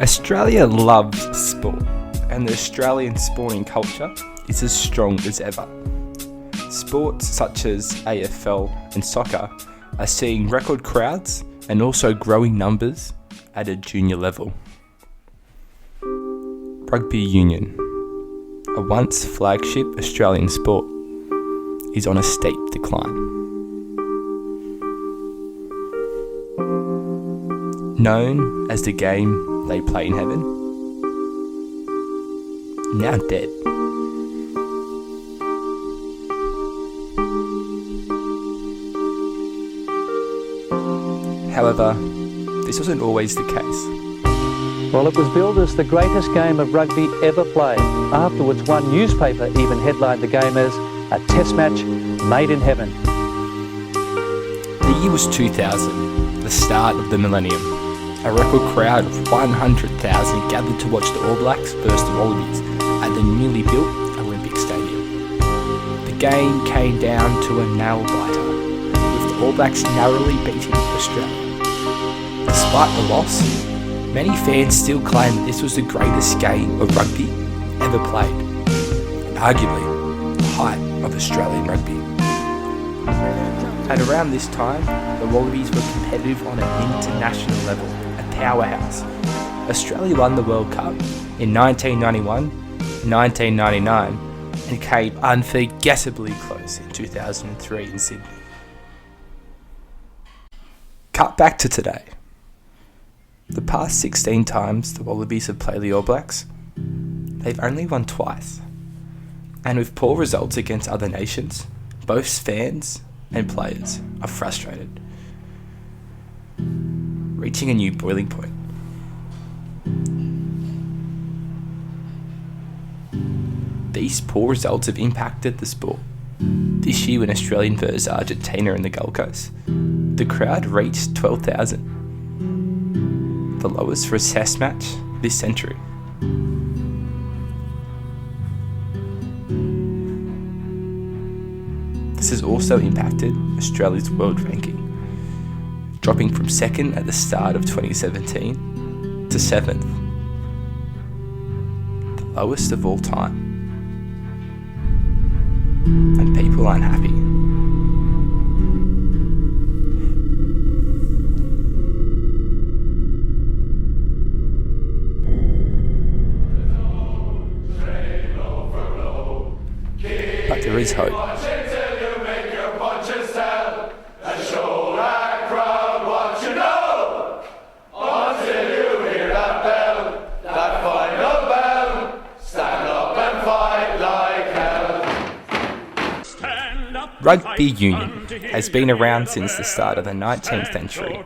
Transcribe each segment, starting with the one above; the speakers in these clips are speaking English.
Australia loves sport, and the Australian sporting culture is as strong as ever. Sports such as AFL and soccer are seeing record crowds and also growing numbers at a junior level. Rugby union, a once flagship Australian sport, is on a steep decline. Known as the game they play in heaven, now dead. However, this wasn't always the case. Well, it was billed as the greatest game of rugby ever played. Afterwards, one newspaper even headlined the game as a test match made in heaven. The year was 2000, the start of the millennium. A record crowd of 100,000 gathered to watch the All Blacks versus the Wallabies at the newly built Olympic Stadium. The game came down to a nail-biter, with the All Blacks narrowly beating Australia. Despite the loss, many fans still claim that this was the greatest game of rugby ever played, and arguably the height of Australian rugby. At around this time, the Wallabies were competitive on an international level, a powerhouse. Australia won the World Cup in 1991, 1999, and came unforgettably close in 2003 in Sydney. Cut back to today. The past 16 times the Wallabies have played the All Blacks, they've only won twice. And with poor results against other nations, both fans and players are frustrated, reaching a new boiling point. These poor results have impacted the sport. This year when Australian versus Argentina in the Gold Coast, the crowd reached 12,000, the lowest for a test match this century. This has also impacted Australia's world ranking, dropping from second at the start of 2017 to 7th, the lowest of all time. And people aren't happy. But there is hope. Rugby union has been around since the start of the 19th century,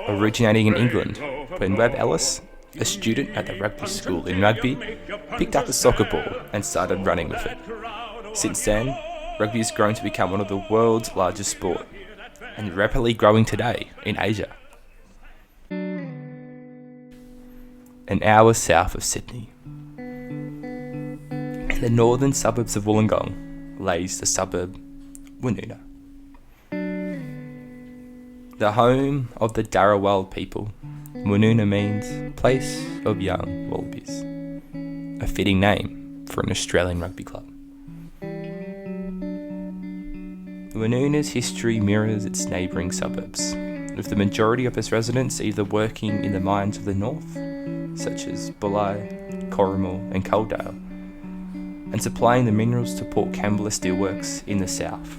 originating in England when Webb Ellis, a student at the rugby school in Rugby, picked up a soccer ball and started running with it. Since then, rugby has grown to become one of the world's largest sport, and rapidly growing today in Asia. An hour south of Sydney, in the northern suburbs of Wollongong, lays the suburb Woonona. The home of the Darawal people, Woonona means place of young wallabies, a fitting name for an Australian rugby club. Woonona's history mirrors its neighbouring suburbs, with the majority of its residents either working in the mines of the north, such as Bulli, Corrimal and Coaldale, and supplying the minerals to Port Kembla Steelworks in the south.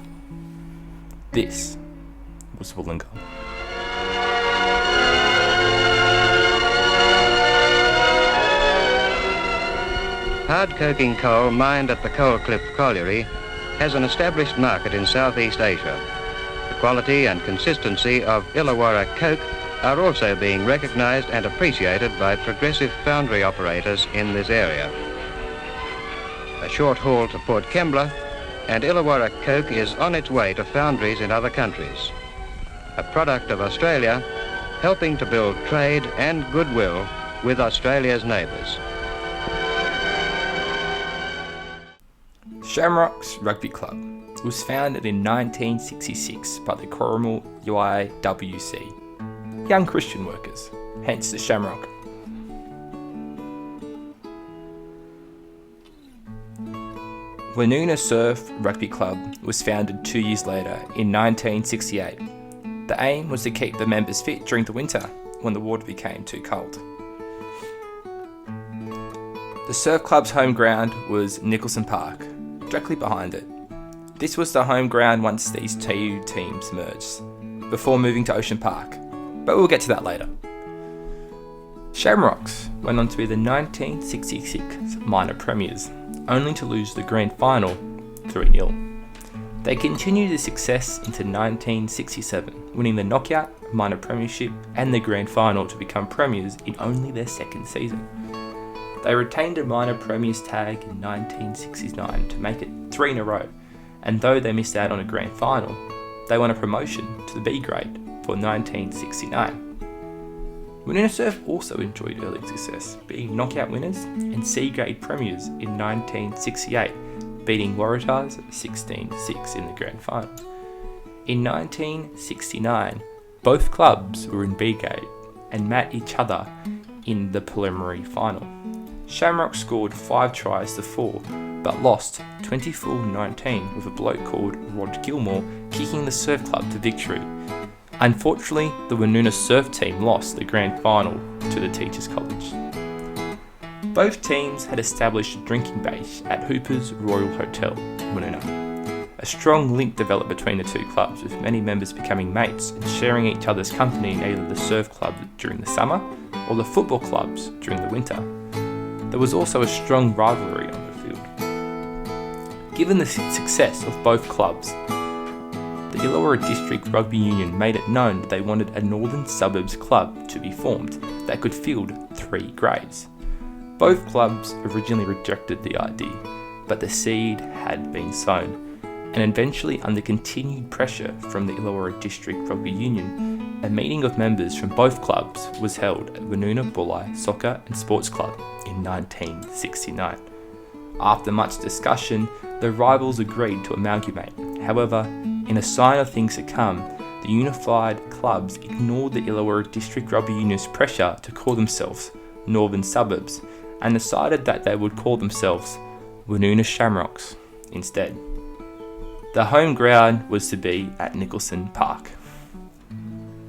This was Wollongong. Hard coking coal mined at the Coal Cliff Colliery has an established market in Southeast Asia. The quality and consistency of Illawarra coke are also being recognised and appreciated by progressive foundry operators in this area. A short haul to Port Kembla, and Illawarra coke is on its way to foundries in other countries. A product of Australia, helping to build trade and goodwill with Australia's neighbours. Shamrocks Rugby Club was founded in 1966 by the Corrimal YWC, young Christian workers, hence the Shamrock. Woonona Surf Rugby Club was founded 2 years later in 1968. The aim was to keep the members fit during the winter when the water became too cold. The surf club's home ground was Nicholson Park, directly behind it. This was the home ground once these two teams merged, before moving to Ocean Park, but we'll get to that later. Shamrocks went on to be the 1966 minor premiers, only to lose the grand final 3-0. They continued the success into 1967, winning the knockout, minor premiership and the grand final to become premiers in only their second season. They retained a minor premiers tag in 1969 to make it 3 in a row, and though they missed out on a grand final, they won a promotion to the B grade for 1969. Woonona Surf also enjoyed early success, being knockout winners and C grade premiers in 1968, beating Waratahs 16-6 in the grand final. In 1969, both clubs were in B grade and met each other in the preliminary final. Shamrocks scored 5 tries to 4, but lost 24-19 with a bloke called Rod Gilmore kicking the Surf Club to victory. Unfortunately, the Woonona Surf team lost the grand final to the Teachers College. Both teams had established a drinking base at Hooper's Royal Hotel, Woonona. A strong link developed between the two clubs, with many members becoming mates and sharing each other's company in either the surf club during the summer or the football clubs during the winter. There was also a strong rivalry on the field. Given the success of both clubs, the Illawarra District Rugby Union made it known that they wanted a Northern Suburbs club to be formed that could field 3 grades. Both clubs originally rejected the idea, but the seed had been sown, and eventually, under continued pressure from the Illawarra District Rugby Union, a meeting of members from both clubs was held at Woonona Bulli Soccer and Sports Club in 1969. After much discussion, the rivals agreed to amalgamate. However, in a sign of things to come, the unified clubs ignored the Illawarra District Rugby Union's pressure to call themselves Northern Suburbs and decided that they would call themselves Woonona Shamrocks instead. The home ground was to be at Nicholson Park.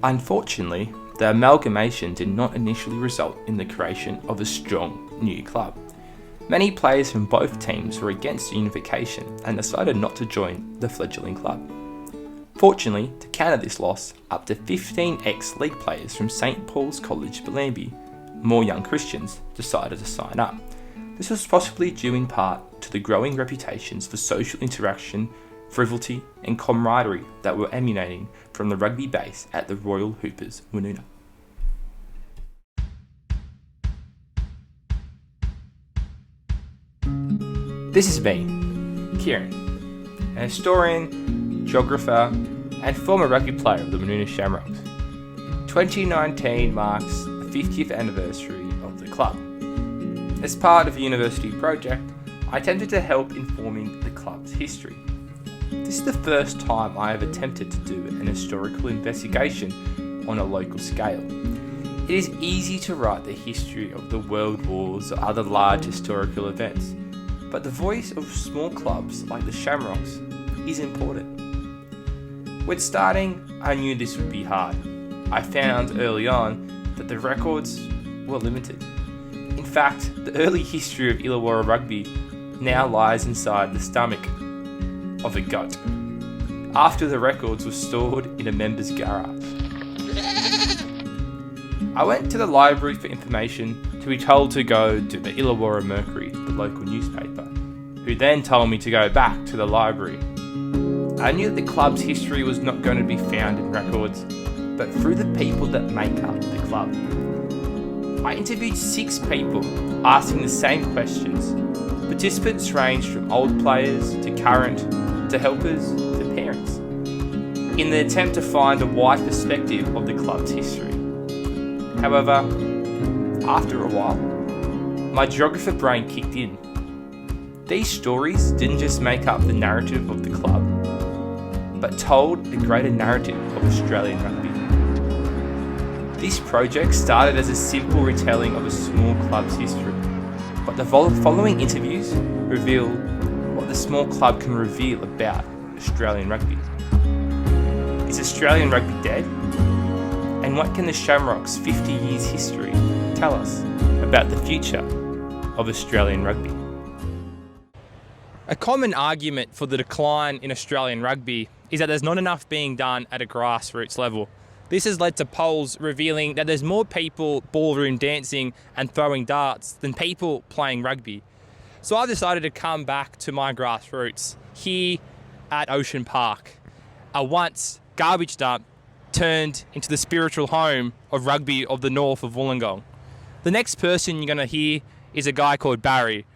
Unfortunately, the amalgamation did not initially result in the creation of a strong new club. Many players from both teams were against unification and decided not to join the fledgling club. Fortunately, to counter this loss, up to 15 ex-league players from St Paul's College, Bellambi, more young Christians, decided to sign up. This was possibly due in part to the growing reputations for social interaction, frivolity and camaraderie that were emanating from the rugby base at the Royal Hoopers, Woonona. This is me, Kieran, an historian, geographer and former rugby player of the Woonona Shamrocks. 2019 marks the 50th anniversary of the club. As part of a university project, I attempted to help informing the club's history. This is the first time I have attempted to do an historical investigation on a local scale. It is easy to write the history of the World Wars or other large historical events, but the voice of small clubs like the Shamrocks is important. When starting, I knew this would be hard. I found early on that the records were limited. In fact, the early history of Illawarra rugby now lies inside the stomach of a goat, after the records were stored in a member's garage. I went to the library for information, to be told to go to the Illawarra Mercury, the local newspaper, who then told me to go back to the library. I knew that the club's history was not going to be found in records, but through the people that make up the club. I interviewed 6 people asking the same questions. Participants ranged from old players to current, to helpers, to parents, in the attempt to find a wide perspective of the club's history. However, after a while, my geographer brain kicked in. These stories didn't just make up the narrative of the club, but told a greater narrative of Australian rugby. This project started as a simple retelling of a small club's history, but the following interviews reveal what what the small club can reveal about Australian rugby. Is Australian rugby dead? And what can the Shamrocks' 50 years history tell us about the future of Australian rugby? A common argument for the decline in Australian rugby is that there's not enough being done at a grassroots level. This has led to polls revealing that there's more people ballroom dancing and throwing darts than people playing rugby. So I decided to come back to my grassroots here at Ocean Park, a once garbage dump turned into the spiritual home of rugby of the north of Wollongong. The next person you're going to hear is a guy called Barry,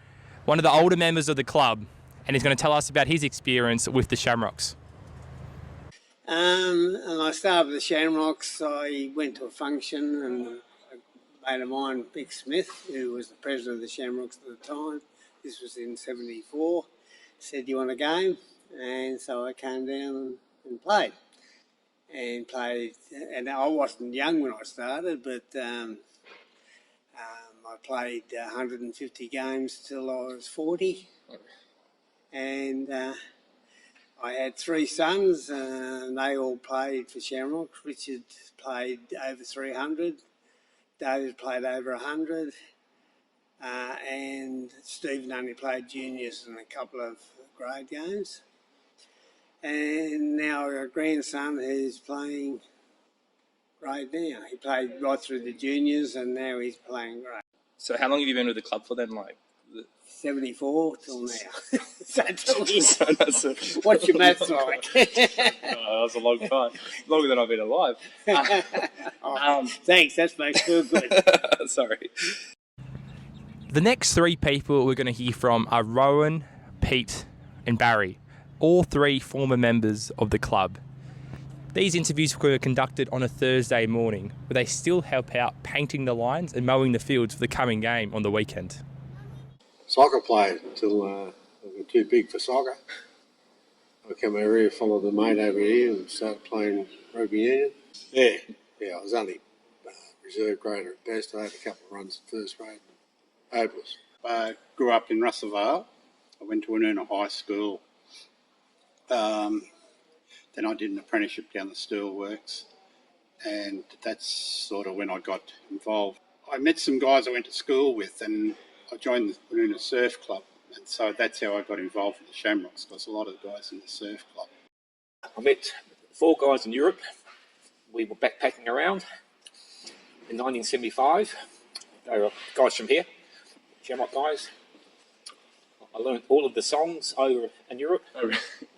one of the older members of the club, and he's going to tell us about his experience with the Shamrocks. And I started with the Shamrocks. I went to a function and a mate of mine, Vic Smith, who was the president of the Shamrocks at the time, this was in 74, said, "You want a game?" And so I came down and played. And I wasn't young when I started, but I played 150 games till I was 40. And I had three sons, and they all played for Shamrocks. Richard played over 300, David played over 100, and Stephen only played juniors and a couple of grade games. And now our grandson who's playing grade now. He played right through the juniors and now he's playing grade. So how long have you been with the club for then? 74 till now. So tell me, that's what's your maths like? that was a long time. Longer than I've been alive. Thanks, that makes me feel good. Sorry. The next three people we're going to hear from are Rowan, Pete and Barry, all three former members of the club. These interviews were conducted on a Thursday morning, where they still help out painting the lines and mowing the fields for the coming game on the weekend. Soccer played until I got too big for soccer. I came over here, followed the mate over here and started playing rugby union. Yeah, I was only reserve grader at best. I had a couple of runs in first grade. Hopeless. I grew up in Russellvale. I went to Woonona High School. Then I did an apprenticeship down the Steelworks, and that's sort of when I got involved. I met some guys I went to school with, and I joined the Woonona Surf Club, and so that's how I got involved with the Shamrocks, because a lot of the guys in the surf club. I met 4 guys in Europe. We were backpacking around in 1975. They were guys from here, Shamrock guys. I learned all of the songs over in Europe,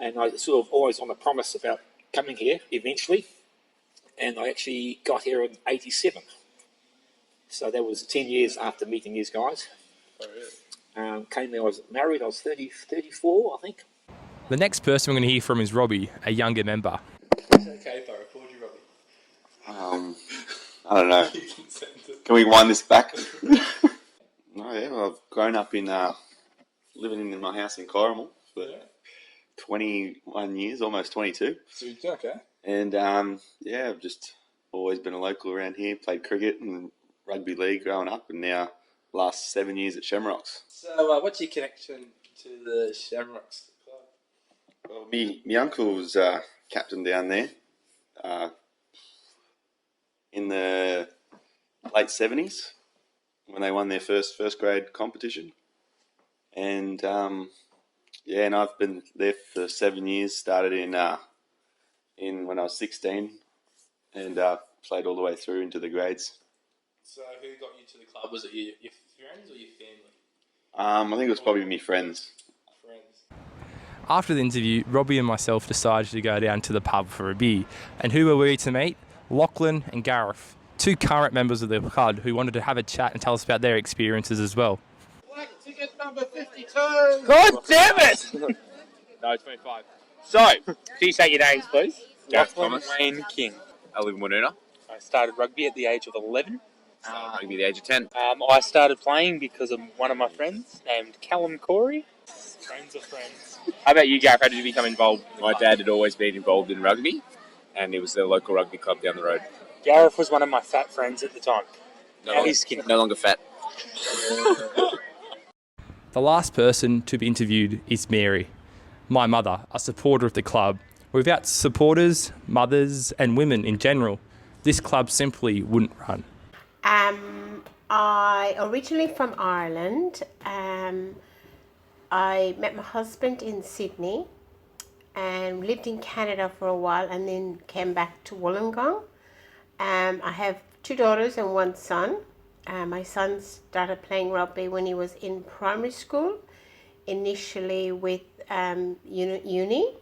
and I sort of always on the promise about coming here eventually, and I actually got here in 87. So that was 10 years after meeting these guys. Came there, I was married, I was 34, I think. The next person we're going to hear from is Robbie, a younger member. It's okay if I record you, Robbie. I don't know. Can we wind this back? No, yeah, I've grown up in living in my house in Corrimal for 21 years, almost 22. Okay. And I've just always been a local around here. Played cricket and rugby league growing up, and now last 7 years at Shamrocks. So, what's your connection to the Shamrocks club? Well, my uncle was captain down there in the late 70s when they won their first grade competition. And and I've been there for 7 years. Started in when I was 16, and played all the way through into the grades. So who got you to the club? Was it your friends or your family? I think it was probably my friends. After the interview, Robbie and myself decided to go down to the pub for a beer. And who were we to meet? Lachlan and Gareth, 2 current members of the club who wanted to have a chat and tell us about their experiences as well. Black ticket number 52. God damn it! No, 25. So, can you say your names, please? Gareth Thomas. Wayne King. I live in Woonona. I started rugby at the age of 11. Maybe the age of 10. I started playing because of one of my friends named Callum Corey. Friends of friends. How about you, Gareth? How did you become involved? My dad had always been involved in rugby, and it was the local rugby club down the road. Gareth was one of my fat friends at the time. Now he's skinny. No longer fat. The last person to be interviewed is Mary, my mother, a supporter of the club. Without supporters, mothers and women in general, this club simply wouldn't run. I originally from Ireland. I met my husband in Sydney and lived in Canada for a while and then came back to Wollongong. I have 2 daughters and 1 son. My son started playing rugby when he was in primary school, initially with uni,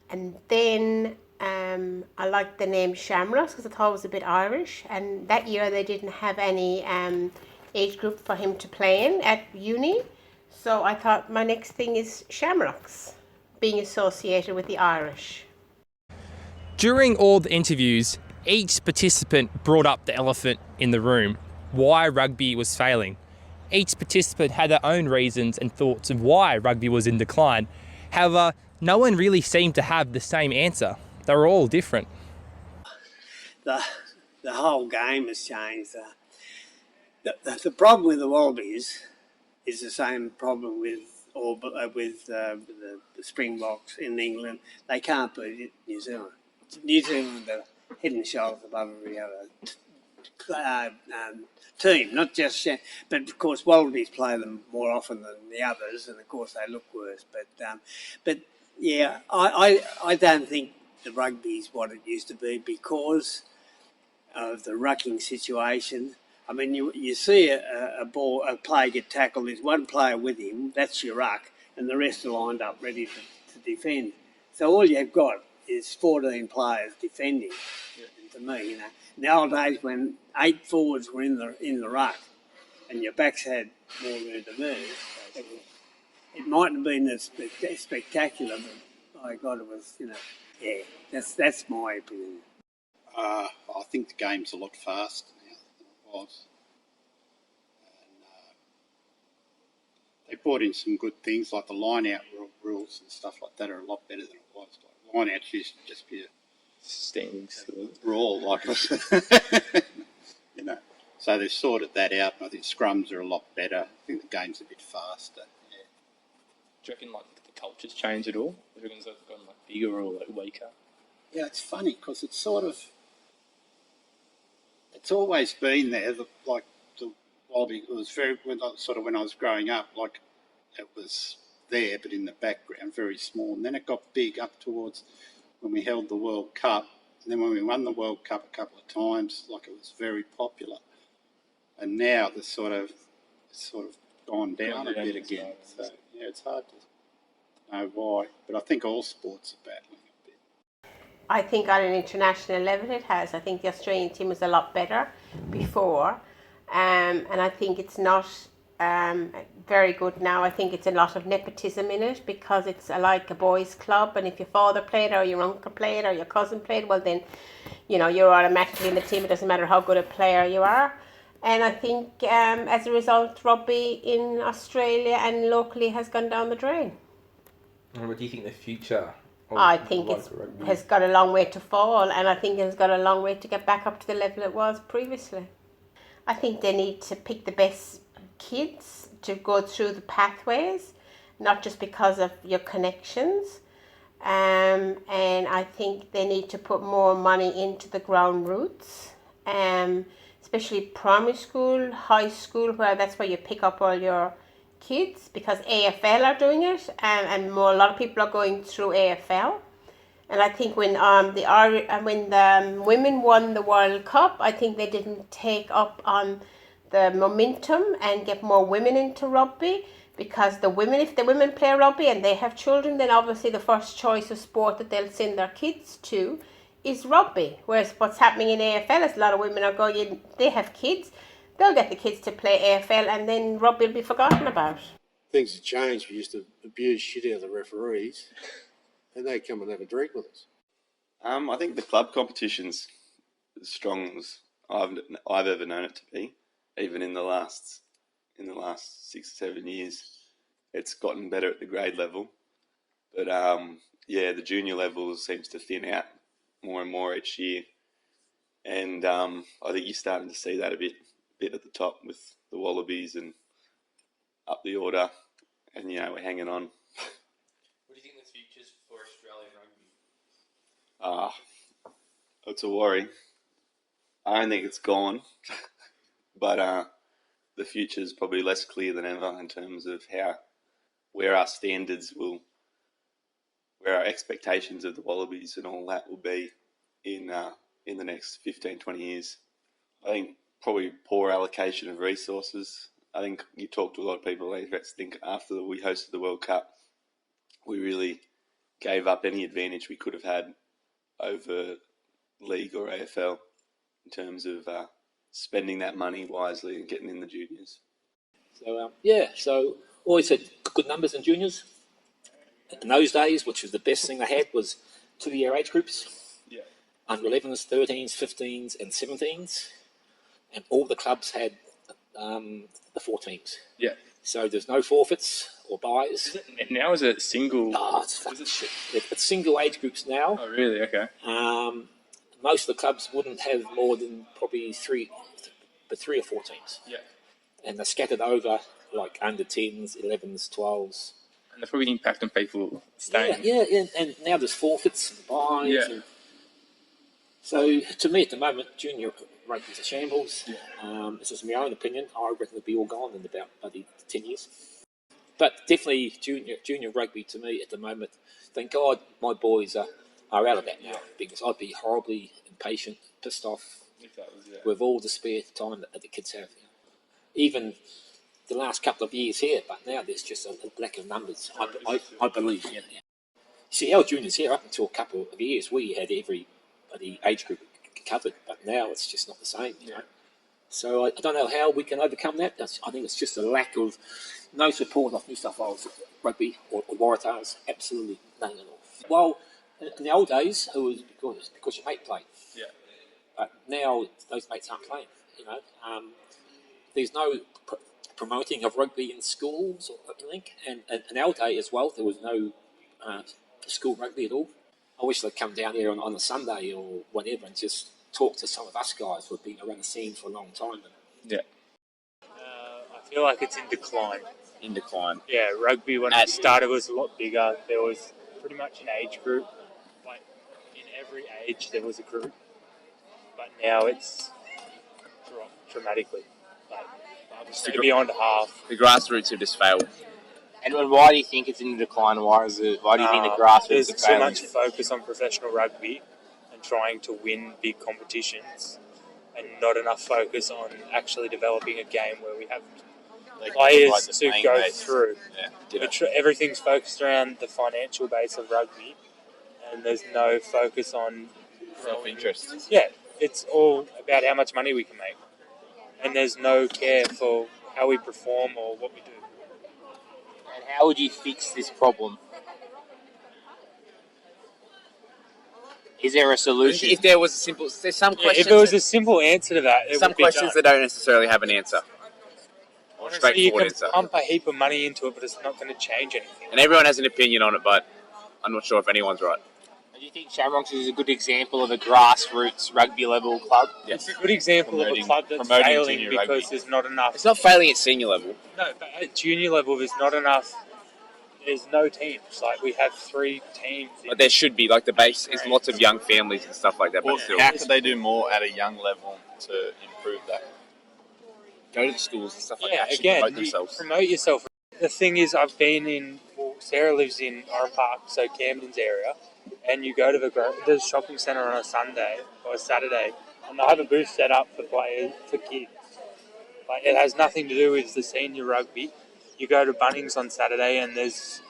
and then I liked the name Shamrocks because I thought it was a bit Irish, and that year they didn't have any age group for him to play in at uni, so I thought my next thing is Shamrocks, being associated with the Irish. During all the interviews, each participant brought up the elephant in the room, why rugby was failing. Each participant had their own reasons and thoughts of why rugby was in decline. However, no one really seemed to have the same answer. They were all different. The whole game has changed. The problem with the Wallabies is the same problem with the Springboks in England. They can't beat New Zealand. New Zealand are head and shoulders above every other team, not just but of course Wallabies play them more often than the others, and of course they look worse. But yeah, I don't think the rugby is what it used to be because of the rucking situation. I mean, you see a player get tackled. There's one player with him, that's your ruck, and the rest are lined up ready to defend. So all you've got is 14 players defending. To me, you know, nowadays when 8 forwards were in the ruck and your backs had more room to move, it mightn't have been as spectacular, but by God, it was, you know, yeah, that's my opinion. I think the game's a lot faster now than it was. And, they brought in some good things like the line-out rules and stuff like that are a lot better than it was. Like line-outs used to just be a standing brawl, like you know. So they've sorted that out, and I think scrums are a lot better. I think the game's a bit faster. Yeah. Do you reckon like the culture's changed at all? Do you reckon they've gotten like bigger or like weaker? Yeah, it's funny because it's sort of, it's always been there. The Wallaby, it was very when I was growing up, like it was there, but in the background, very small. And then it got big up towards when we held the World Cup, and then when we won the World Cup a couple of times, like it was very popular. And now it's sort of gone down a bit again. So yeah, it's hard to know why, but I think all sports are battling a bit. I think on an international level it has. I think the Australian team was a lot better before, and I think it's not very good now. I think it's a lot of nepotism in it because it's like a boys' club, and if your father played or your uncle played or your cousin played, well then, you know, you're automatically in the team. It doesn't matter how good a player you are. And I think as a result, rugby in Australia and locally has gone down the drain. And what do you think the future of I think it has got a long way to fall, and I think it's got a long way to get back up to the level it was previously. I think they need to pick the best kids to go through the pathways, not just because of your connections. And I think they need to put more money into the ground roots, especially primary school, high school, where that's where you pick up all your kids, because AFL are doing it, and a lot of people are going through AFL. And I think when the women won the World Cup, I think they didn't take up on the momentum and get more women into rugby, because if the women play rugby and they have children, then obviously the first choice of sport that they'll send their kids to is rugby. Whereas what's happening in AFL is a lot of women are going in, they have kids, they'll get the kids to play AFL and then rugby will be forgotten about. Things have changed. We used to abuse shit out of the referees and they come and have a drink with us. I think the club competition's as strong as I've ever known it to be. Even in the last 6 or 7 years, it's gotten better at the grade level. But the junior level seems to thin out more and more each year. And I think you're starting to see that a bit at the top with the Wallabies and up the order. and we're hanging on. What do you think the future's for Australian rugby? It's a worry. I don't think it's gone, but the future's probably less clear than ever in terms of where our standards will, where our expectations of the Wallabies and all that will be in the next 15, 20 years. I think probably poor allocation of resources. I think you talk to a lot of people, they think after we hosted the World Cup, we really gave up any advantage we could have had over league or AFL in terms of spending that money wisely and getting in the juniors. So always had good numbers in juniors. In those days, which was the best thing they had, was 2-year age groups. Yeah. Under 11s, 13s, 15s, and 17s. And all the clubs had the 4 teams. Yeah. So there's no forfeits or buys. Now is it single? Oh, it's fucking shit. It's single age groups now. Oh, really? Okay. Most of the clubs wouldn't have more than probably 3 or 4 teams. Yeah. And they're scattered over like under 10s, 11s, 12s. And they're probably impacting people staying. Yeah, and now there's forfeits and buys. Yeah. And so to me at the moment, junior rugby's a shambles. Yeah. This is my own opinion. I reckon it'll be all gone in about bloody 10 years. But definitely junior rugby to me at the moment, thank God my boys are out of that now, because I'd be horribly impatient, pissed off with all the spare time that the kids have. Even the last couple of years here, but now there's just a lack of numbers, I believe. Yeah. See, our juniors here, up until a couple of years, we had every age group covered, but now it's just not the same, you know. So I don't know how we can overcome that. I think it's just a lack of no support of New South Wales rugby or Waratahs, absolutely none at all. Well, in the old days, it was because your mate played. Yeah. But now those mates aren't playing, you know. There's no promoting of rugby in schools or anything, and in our day as well, there was no school rugby at all. I wish they'd come down here on a Sunday or whatever and just talk to some of us guys who've been around the scene for a long time. Yeah. I feel like it's in decline. In decline. Yeah, rugby when it started was a lot bigger. There was pretty much an age group. Like in every age there was a group. But now it's dropped dramatically. Like beyond half. The grassroots have just failed. And why do you think it's in decline? Why do you think the grassroots There's are too failing? much focus on professional rugby and trying to win big competitions, and not enough focus on actually developing a game where we have players to go through. Yeah. Everything's focused around the financial base of rugby, and there's no focus on self-interest. Yeah, it's all about how much money we can make, and there's no care for how we perform or what we do. And how would you fix this problem? Is there a solution? If there was a simple, there's some questions. If there was a simple answer to that, some questions that don't necessarily have an answer. Or Honestly, you can answer. pump a heap of money into it, but it's not going to change anything. And everyone has an opinion on it, but I'm not sure if anyone's right. Do you think Shamrocks is a good example of a grassroots rugby level club? Yes. It's a good example of a club that's failing because there's not enough. It's not failing at senior level. No, but at junior level, there's not enough. There's no teams. Like we have 3 teams. But there should be, like the base is lots of young families and stuff like that. Well, but still, how could they do more at a young level to improve that? Go to the schools and stuff like Yeah, that. Actually again, promote themselves. promote yourself. The thing is, I've been in. Well, Sarah lives in Oran Park, so Camden's area, and you go to the shopping centre on a Sunday or a Saturday, and they'll have a booth set up for players for kids. Like it has nothing to do with the senior rugby. You go to Bunnings on Saturday, and there's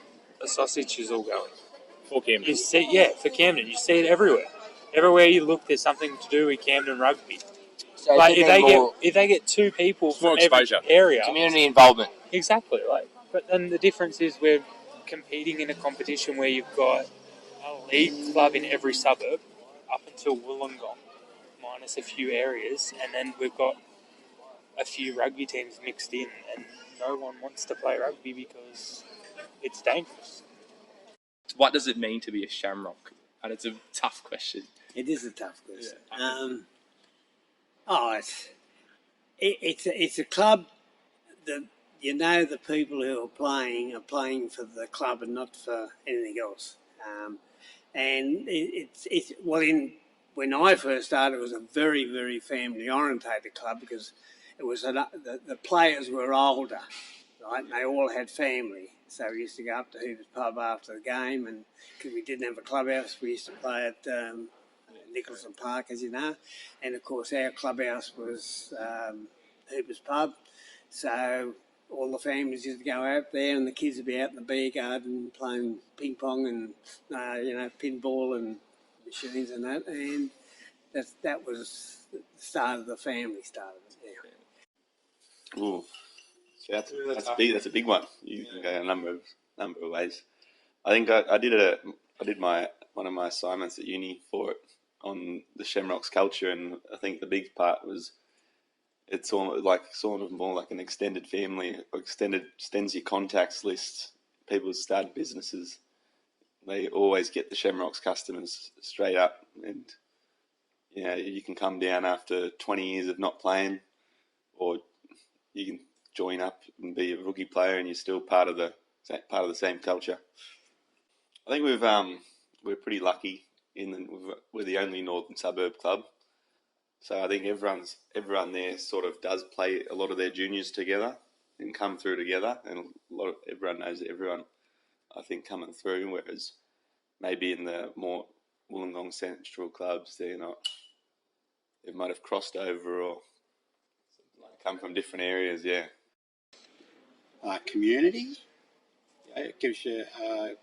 a sausages all going. For Camden. You see, for Camden, you see it everywhere. Everywhere you look, there's something to do with Camden rugby. So like if they get 2 people from every area, community involvement. Exactly. But then the difference is we're competing in a competition where you've got a league club in every suburb up until Wollongong, minus a few areas, and then we've got a few rugby teams mixed in, and no one wants to play rugby because it's dangerous. What does it mean to be a Shamrock? And it's a tough question. It is a tough question. Yeah. It's a club that you know the people who are playing for the club and not for anything else. And when I first started, it was a very, very family orientated club because it was the players were older, right? And they all had family. So we used to go up to Hoover's pub after the game, and because we didn't have a clubhouse, we used to play at Nicholson Park, as you know. And of course, our clubhouse was Hoover's pub. So all the families used to go out there, and the kids would be out in the beer garden playing ping pong and pinball and machines and that. And that was the start of the family. Yeah. Ooh, so that's a big one. You can go a number of ways. I think I did one of my assignments at uni for it on the Shamrocks culture, and I think the big part was it's all like sort of more like an extended family, extends your contacts list. People start businesses, they always get the Shamrocks customers straight up, and you can come down after 20 years of not playing, or you can join up and be a rookie player, and you're still part of the same culture. I think we're pretty lucky we're the only northern suburb club. So I think everyone there sort of does play a lot of their juniors together and come through together, and everyone knows everyone, I think, coming through. Whereas maybe in the more Wollongong Central clubs, they might have crossed over or come from different areas. Yeah. Community. It gives you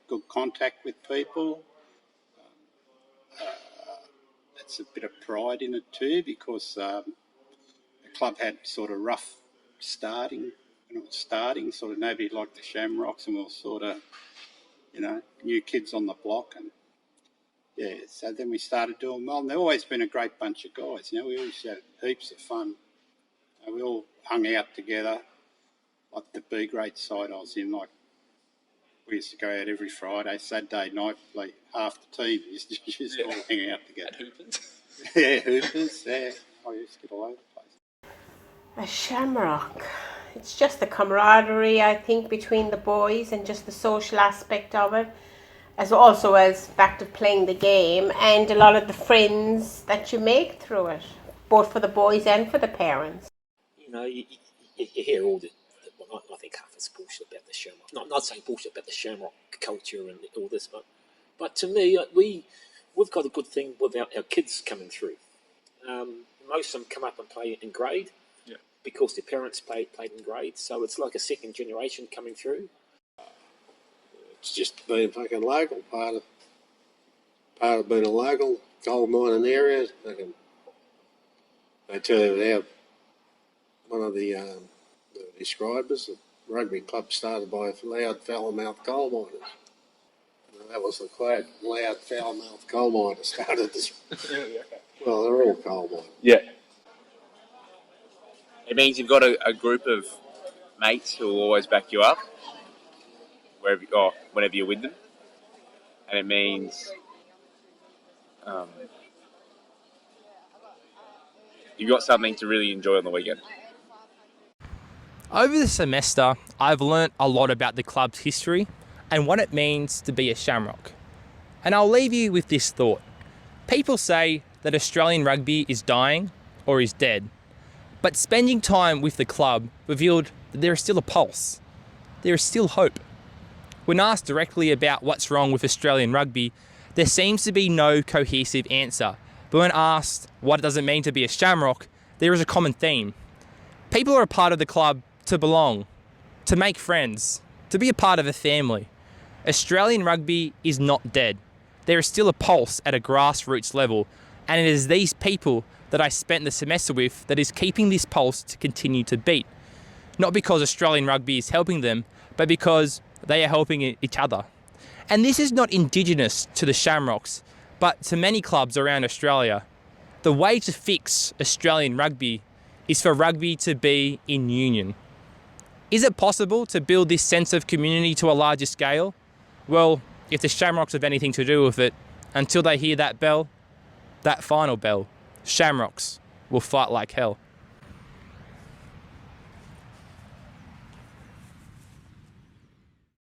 good contact with people. It's a bit of pride in it too, because the club had sort of rough starting. When it was starting, sort of nobody liked the Shamrocks, and we were sort of, new kids on the block, and so then we started doing well. And they've always been a great bunch of guys. We always had heaps of fun. We all hung out together. Like the B grade side I was in, we used to go out every Friday, Saturday night, like half the team used to all hang out together. At Hoopers? Yeah, Hoopers, yeah. I used to get all over the place. A shamrock. It's just the camaraderie, I think, between the boys and just the social aspect of it, as fact of playing the game, and a lot of the friends that you make through it, both for the boys and for the parents. You hear all the, I think half it's bullshit about the Shamrock. Not saying bullshit about the Shamrock culture and all this, but to me, we've got a good thing with our kids coming through. Most of them come up and play in grade, because their parents played in grade, so it's like a second generation coming through. It's just being fucking local, part of being a local gold mining area. They tell you one of the describers, the rugby club started by loud, foul-mouthed coal miners. That was the quote, loud, foul-mouthed coal miners started this. Well, they're all coal miners. Yeah. It means you've got a group of mates who will always back you up whenever you're with them. And it means you've got something to really enjoy on the weekend. Over the semester, I've learnt a lot about the club's history and what it means to be a Shamrock. And I'll leave you with this thought. People say that Australian rugby is dying or is dead. But spending time with the club revealed that there is still a pulse. There is still hope. When asked directly about what's wrong with Australian rugby, there seems to be no cohesive answer. But when asked what does it mean to be a Shamrock, there is a common theme. People are a part of the club to belong, to make friends, to be a part of a family. Australian rugby is not dead. There is still a pulse at a grassroots level, and it is these people that I spent the semester with that is keeping this pulse to continue to beat. Not because Australian rugby is helping them, but because they are helping each other. And this is not indigenous to the Shamrocks, but to many clubs around Australia. The way to fix Australian rugby is for rugby to be in union. Is it possible to build this sense of community to a larger scale? Well, if the Shamrocks have anything to do with it, until they hear that bell, that final bell, Shamrocks will fight like hell.